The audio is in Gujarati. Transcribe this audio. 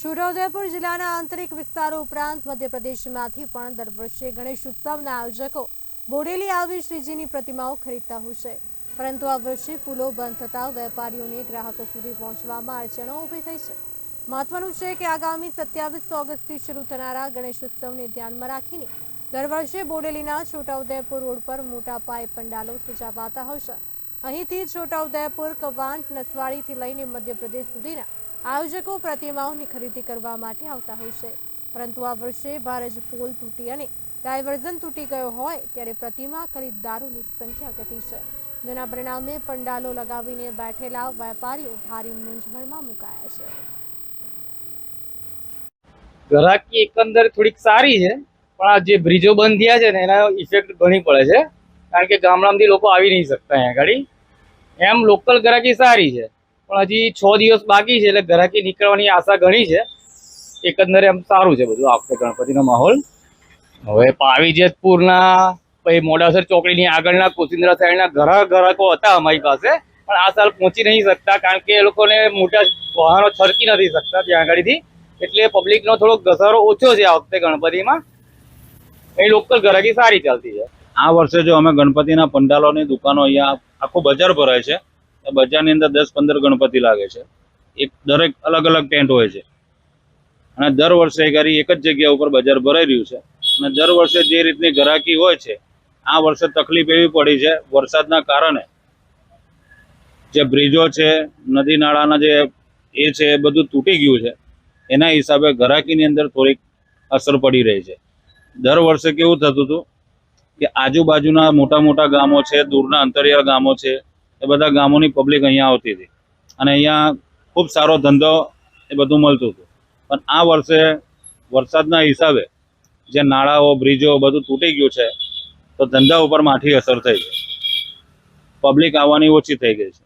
છોટાઉદેપુર જિલ્લાના આંતરિક વિસ્તારો ઉપરાંત મધ્યપ્રદેશમાંથી પણ દર વર્ષે ગણેશ ઉત્સવના આયોજકો બોડેલી આવી શ્રીજીની પ્રતિમાઓ ખરીદતા હોય છે, પરંતુ આ વર્ષે પુલો બંધ થતા વેપારીઓને ગ્રાહકો સુધી પહોંચવામાં અડચણો ઊભી થઈ છે। મહત્વનું છે કે આગામી 27 ઓગસ્ટથી શરૂ થનારા ગણેશ ઉત્સવને ધ્યાનમાં રાખીને દર વર્ષે બોડેલીના છોટાઉદેપુર રોડ પર મોટા પાયે પંડાલો સજાવાતા હોય છે। અહીંથી છોટાઉદેપુર, કવાંટ, નસવાડીથી લઈને મધ્યપ્રદેશ સુધીના આયોજકો પ્રતિમાઓની ખરીદી કરવા માટે આવતા હોય છે, પરંતુ આ વર્ષે ભારે જ પોલ તૂટી અને ડાયવર્ઝન તૂટી ગયો હોય ત્યારે પ્રતિમા ખરીદદારોની સંખ્યા ઘટી છે, જેના પરિણામે પંડાલો લગાવીને બેઠેલા વેપારીઓ ભારે મૂંઝવણમાં મુકાયા છે। ગ્રાહકી એકંદર થોડીક સારી છે, પણ આ જે બ્રિજો બંધ થયા છે ને એના ઇફેક્ટ ઘણી પડે છે, કારણ કે ગામડામાંથી લોકો આવી નહીં શકતા અહીંયા આગળ। એમ લોકલ ગ્રાહકી સારી છે, પણ હજી 6 દિવસ બાકી છે, એટલે ગ્રાહકી નીકળવાની આશા ઘણી છે। એકંદરે એમ સારું છે બધું આ વખતે ગણપતિનો માહોલ। હવે પાવી જેતપુરના પછી મોડાસર ચોકડીની આગળના કોસિન્દ્રા સાઈડના ઘણા ગ્રાહકો હતા અમારી પાસે, પણ આ સાલ પહોંચી નહીં શકતા, કારણ કે એ લોકોને મોટા વાહનો છરકી નથી શકતા ત્યાં આગળથી, એટલે પબ્લિકનો થોડો ઘસારો ઓછો છે આ વખતે ગણપતિમાં। અહીં લોકલ ગ્રાહકી સારી ચાલતી છે। આ વર્ષે જો અમે ગણપતિના પંડાલોની દુકાનો અહીંયા આખું બજાર ભરાય છે, બજારની અંદર 10-15 ગણપતિ લાગે છે, દરેક અલગ અલગ ટેન્ટ હોય છે, અને દર વર્ષે એક જ જગ્યા ઉપર બજાર ભરાઈ રહ્યું છે। અને દર વર્ષે જે રીતની ગ્રાહકી હોય છે, આ વર્ષે તકલીફ એવી પડી છે વરસાદના કારણે, જે બ્રિજો છે, નદી નાળાના જે એ છે એ બધું તૂટી ગયું છે, એના હિસાબે ગ્રાહકીની અંદર થોડીક અસર પડી રહી છે। દર વર્ષે કેવું થતું હતું કે આજુબાજુના મોટા મોટા ગામો છે, દૂરના અંતરિયાળ ગામો છે, એ બધા ગામોની પબ્લિક અહીંયા આવતી હતી અને અહીંયા ખૂબ સારો ધંધો એ બધું મળતું હતું। પણ આ વર્ષે વરસાદના હિસાબે જે નાળાઓ, બ્રિજો બધું તૂટી ગયું છે, તો ધંધા ઉપર માઠી અસર થઈ છે, પબ્લિક આવવાની ઓછી થઈ ગઈ છે।